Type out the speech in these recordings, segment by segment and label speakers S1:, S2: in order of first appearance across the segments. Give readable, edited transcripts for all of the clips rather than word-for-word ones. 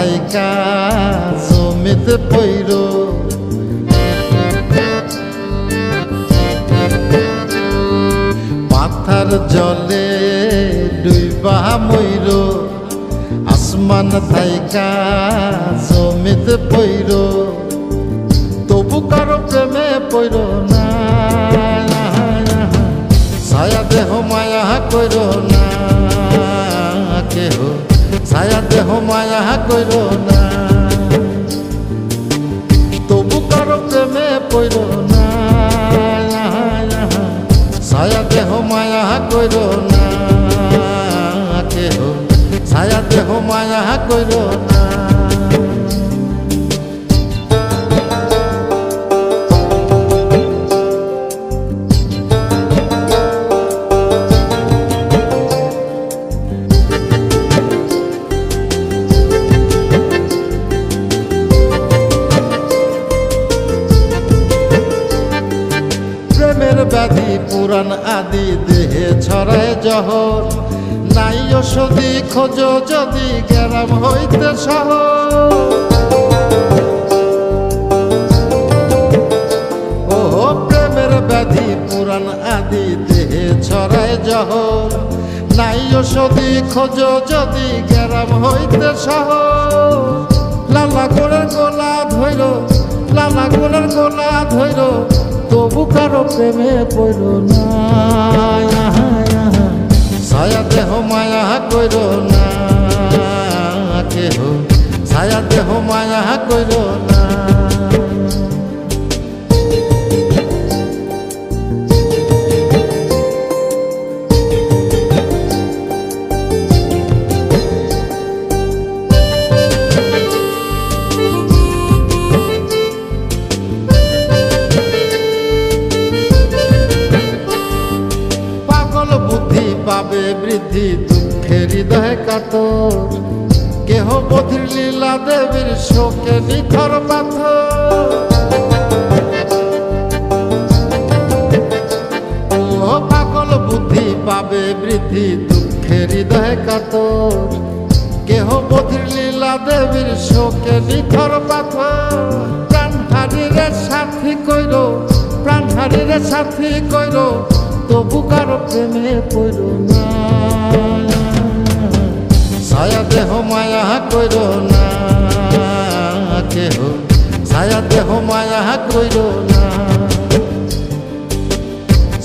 S1: থাইকা জমিতে পইর মাথার জলে ডুইবা মইর আসমান থাইকা জমিতে পইর তবু কারো প্রেমে পইর না ছায়া দেহ মায়া কইর না কেহ ছায়া দেহ মায়া কইর না তবু কারো প্রেমে পইর না ছায়া দেহ মায়া কইর না কেহ ছায়া দেহ মায়া কইর না ব্যাধি পুরাণ আদি দেহে ছড়ায় জহর নাই ওষুধি খোঁজ যদি গ্রাম হইতে শহর ও প্রেমের ব্যাধি পুরাণ আদি দেহে ছড়ায় জহর নাই ওষুধি খোঁজ যদি গ্রাম হইতে শহর লালা গোলের গোলা ধইর লালা গোলের গোলা ধইর তবু কারো প্রেমে পইর না ছায়া দেহ মায়া কইর না কেহ ছায়া দেহ মায়া কইর না পাবে বৃদ্ধি দুঃখের হৃদয় কাতর কেহ বধির লীলা দেবীর শোকে নিথর পাথর ও পাগল বুদ্ধি পাবে বৃদ্ধি দুঃখের হৃদয় কাতর কেহ বধির লীলা দেবীর শোকে নিথর পাথর প্রাণহারীরে সাথী কইর প্রাণহারীরে সাথী কইর তবু কারো প্রেমে পইর না ছায়া দেহ মায়া কইর না কেহ ছায়া দেহ মায়া কইর না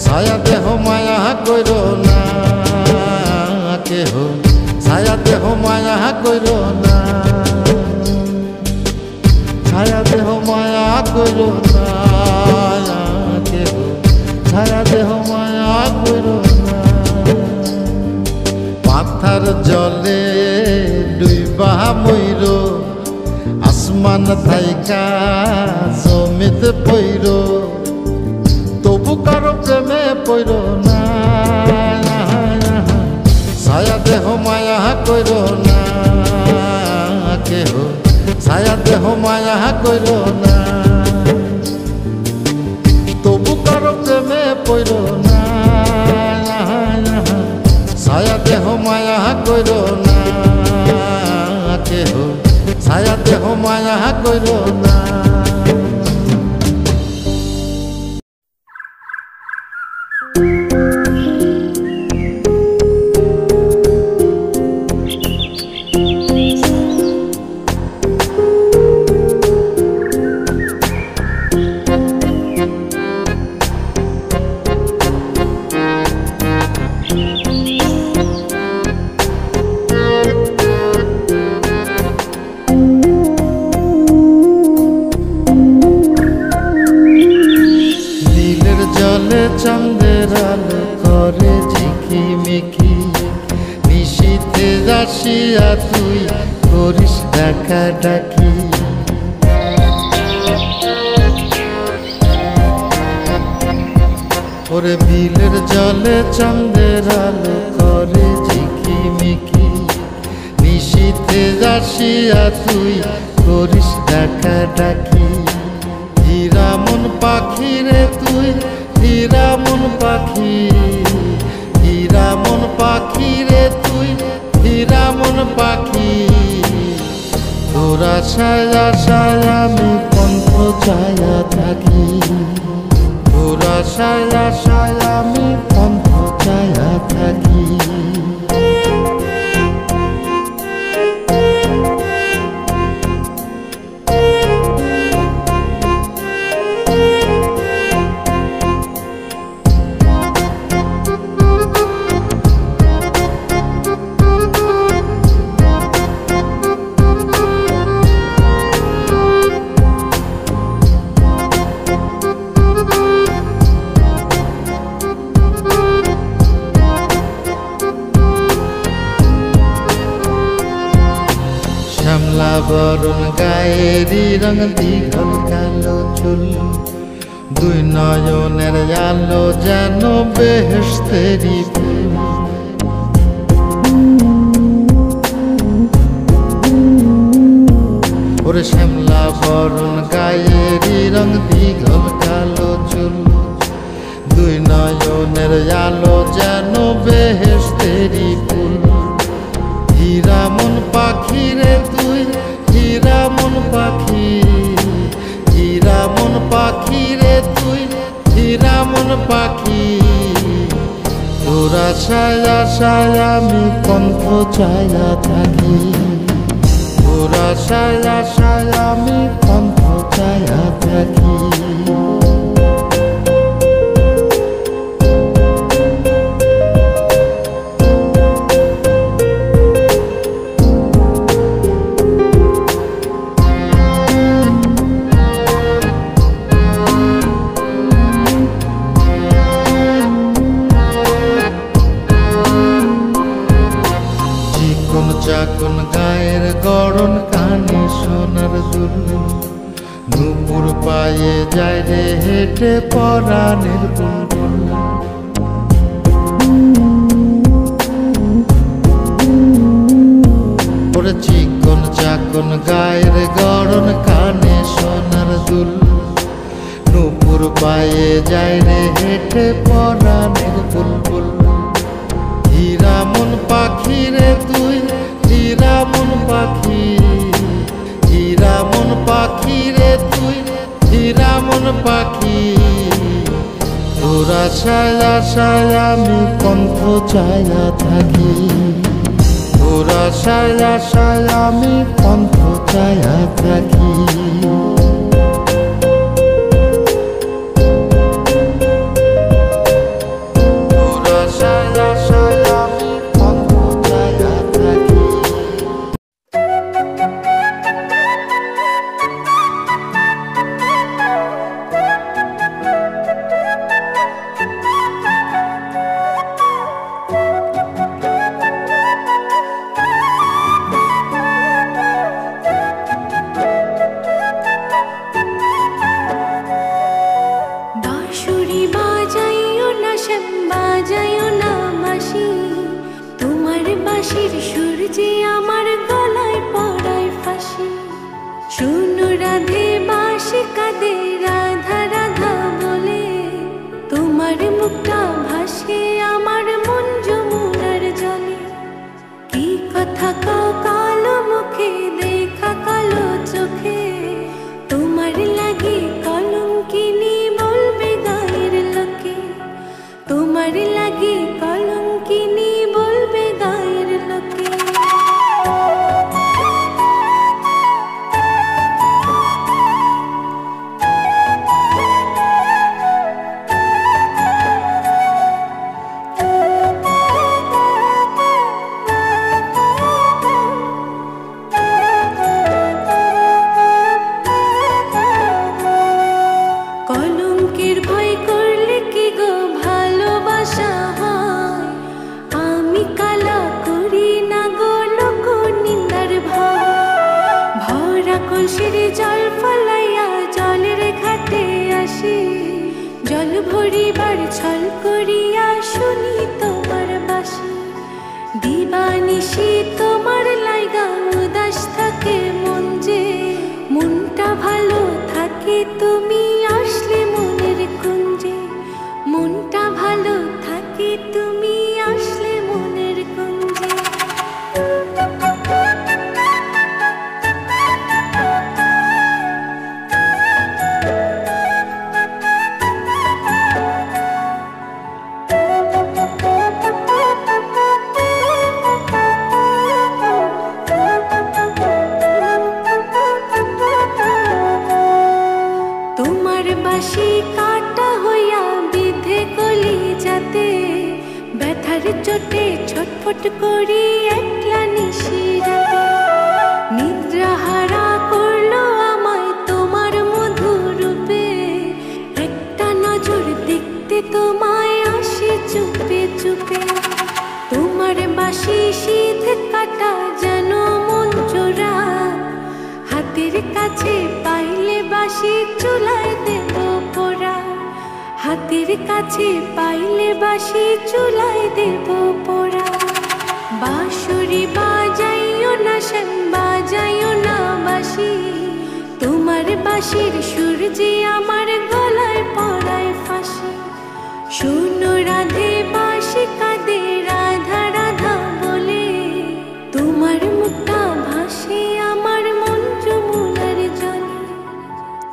S1: ছায়া দেহ মায়া কইর না কেহ ছায়া দেহ মায়া কইর না ছায়া দেহ মায়া কইর না কেহ ছায়া দেহ মায়া কইর না মাথার জলে ডুইবা মইর আসমান থাইকা জমিতে পইর তবু কারো প্রেমে পইর না ছায়া দেহ মায়া কইর না কেহ ছায়া দেহ মায়া কইর না তবু কারো প্রেমে পইর না ছায়া দেহ মায়া কইর না কেহ ছায়া দেহ মায়া কইর না চাঁদের আলো করে ঝিকিমিকি নিশীথে আসিয়া তুই করিস ডাকা ডাকি ওরে বিলের জলে চাঁদের আলো করে ঝিকিমিকি নিশীথে আসিয়া তুই করিস ডাকা ডাকি হীরা মন পাখি রে তুই হীরা মন পাখি হীরা মন পাখি রে তুই হীরা মন পাখি আশায় আশায় আমি পন্থ চায়া থাকি, তোর আশায় আশায় আমি পন্থ চায়া থাকি। শ্যামলা বরণ গায়েরি রং দীঘল কালো চুল, দুই নয়নের আলো যেন বেহেশতেরি ফুল। ওরে শ্যামলা বরণ গায়েরি রং দীঘল কালো চুল, দুই নয়নের আলো যেন বেহেশতেরি ফুল। হীরা মন পাখি রে তুই, হীরা মন পাখি, হীরা মন পাখি রে তুই, হীরা মন পাখি। তোর আশায় আশায় আমি পন্থ চায়া থাকি, তোর আশায় আশায় আমি পন্থ চায়া থাকি। চাকন গায়ের গড়ন কানে সোনার দুল, নুপুর পায়ে যায় রে হেঁটে পরাণের বুলবুল। ওরে চিকন চাকন গায়ের গড়ন কানে সোনার দুল, নুপুর পায়ে যায় রে হেঁটে পরাণের বুলবুল। হীরা মন পাখি রে তুই, হীরা মন পাখি, হীরা মন পাখি রে তুই, হীরা মন পাখি। তোর আশায় আশায় আমি পন্থ চায়া থাকি, তোর আশায় আশায় আমি পন্থ চায়া থাকি।
S2: দিবানিশি তোমার লাইগা উদাস থাকে মন যে, মনটা ভালো থাকে তুমি আসলে মনের কুঞ্জে, মনটা ভালো থাকে তুমি আসলে মনের কুঞ্জে। ব্যথার চোটে ছটফট করি একলা নিশিরাতে। নিদ্রাহারা করলো আমায় তোমার মধুর রূপে, একটা নজর দেখতে তোমায় আসি চুপে চুপে। তোমার বাঁশি শীত কাটা যেন মন চোরা, হাতের কাছে পাইলে বাঁশি চুলায় দেব পোড়া। হাতের কাছে পাইলে বাঁশি চুলায় দেব পোড়া। বাঁশরি বাজাইও না শ্যাম, বাজাইও না বাঁশি, তোমার বাঁশির সুর যে আমার গলায় পড়ায় ফাঁসি। শোনো রাধে বাঁশি কাঁদে রাধা রাধা বলে, তোমার মুখটা ভাসে আমার মন যমুনার জলে।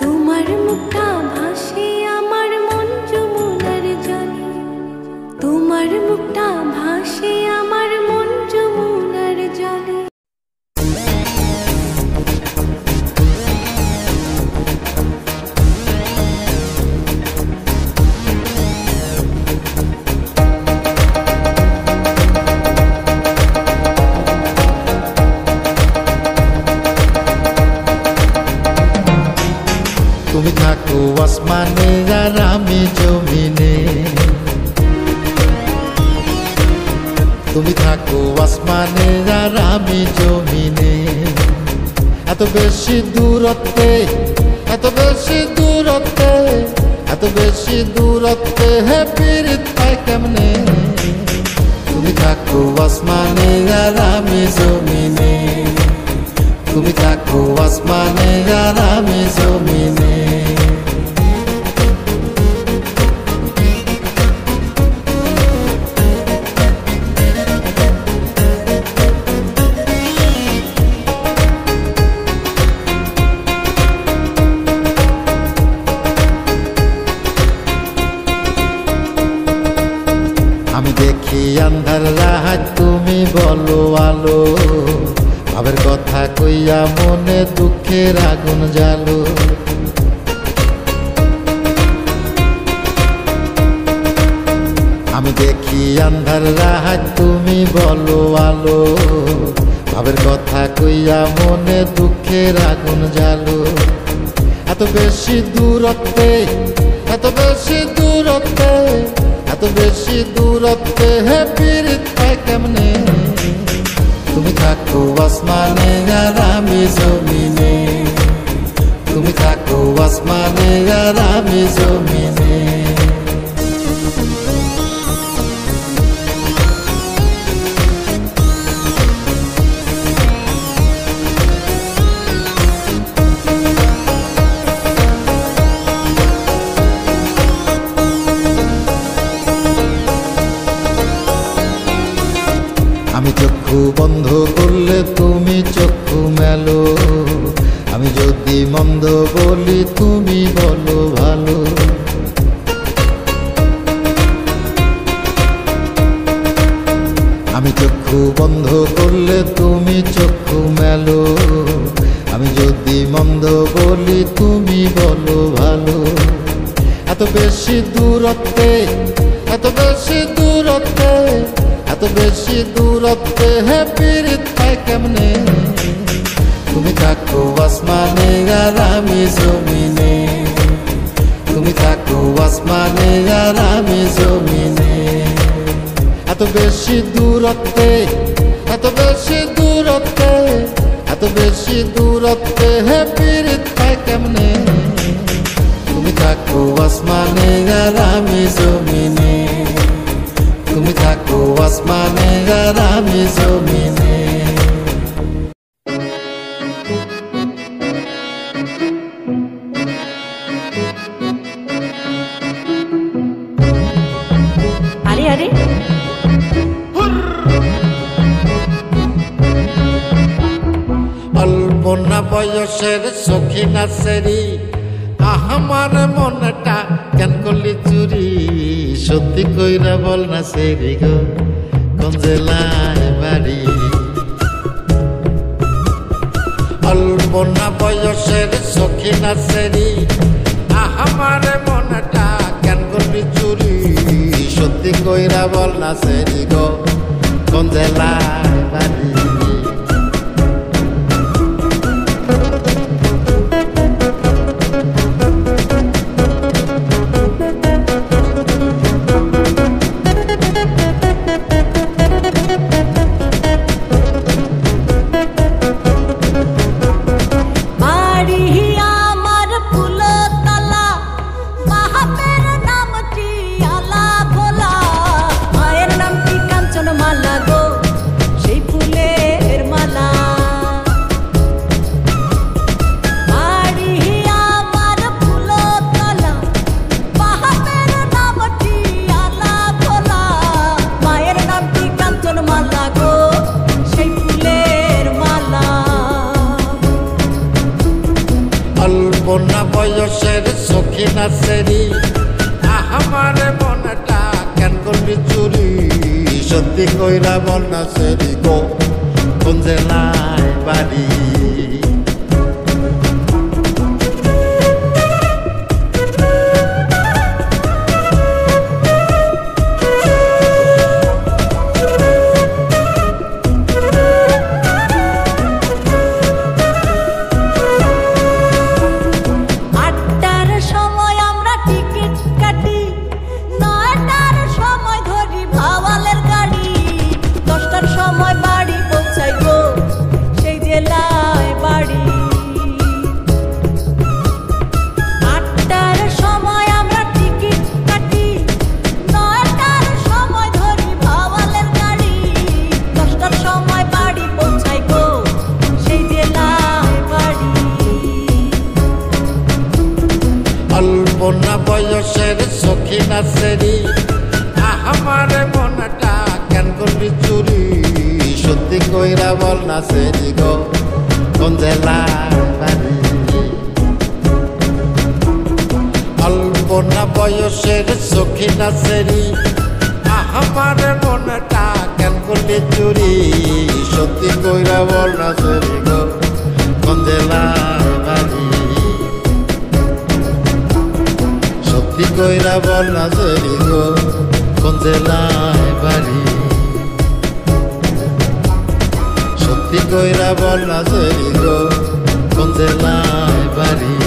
S2: তোমার মুখটা ভাসে আমার মন যমুনার জলে। তোমার মুখটা ভাসে আমার মন যমুনার জলে।
S1: তুমি থাকো আসমানে আর আমি জমিনে, তুমি থাকো আসমানে আর আমি জমিনে। এত বেশি দূরত্বে, এত বেশি দূরত্বে, এত বেশি দূরত্বে হে পীড়িত পাই কেমনে। তুমি থাকো আসমানে আর আমি জমিনে, তুমি থাকো আসমানে আর আমি জমিনে। আমি দেখি আন্ধার রাত, তুমি বলো আলো, ভাবের কথা কইয়া মনে দুঃখের আগুন জ্বালো। আমি দেখি আন্ধার রাত, তুমি বলো আলো, ভাবের কথা কইয়া মনে দুঃখের আগুন জ্বালো। এত বেশি দূরত্বে, এত বেশি দূরত্বে, এত বেশি দূরত্বে হে পীড়িত পাই কেমনে। তুমি থাকো আসমানে আর আমি জমিনে, তুমি থাকো আসমানে আর আমি জমিনে। আমি চক্ষু বন্ধ করলে তুমি চক্ষু মেলো, আমি যদি মন্দ বলি তুমি বলো ভালো। আমি চক্ষু বন্ধ করলে তুমি চক্ষু মেলো, আমি যদি মন্দ বলি তুমি বলো ভালো। এত বেশি দূরত্বে, এত বেশি দূরত্বে, এত বেশি দূরত্বে হে পীড়িত পাই কেমনে। তুমি থাকো আসমানে আর আমি জমিনে, তুমি থাকো আসমানে আর আমি জমিনে। এত বেশি দূরত্বে, এত বেশি দূরত্বে, এত বেশি দূরত্বে হে পীড়িত পাই কেমনে। তুমি থাকো আসমানে আর আমি জমিনে, তুমি থাকো আসমানে আর আমি জমিনে।
S2: আরে আরে
S1: অল্প না বয়সের সখী নাচেরি, আমার মনটা কেন করলি চুরি। সত্যি কইরা বল না সেরি গো, কোন জেলায় বাড়ি। অল্প না বয়সের সখী নাচেরি, আমার মনটা কেন করলি চুরি। সত্যি কইরা বল না সেরি গো কোন জেলায় বাড়ি বন্যা বয়সের সখী নাচেরি আমার মনটা কেন করলি চুরি সত্যি কইরা বল না সেরি গো কোন জেলায় বাড়ি বন্যা বয়সের সখী নাচেরি আমার মনটা কেন করলি চুরি সত্যি কইরা বল না সেরি গো কোন জেলায় বাড়ি বন্যা বয়সের সখী নাচেরি আমার মনটা কেন করলি চুরি সত্যি কইরা বল না সেরি গো কোন জেলায় বাড়ি সত্যি কইরা বল না সেরি গো কোন জেলায় বাড়ি সত্যি কইরা বল না সেরি গো কোন জেলায় বাড়ি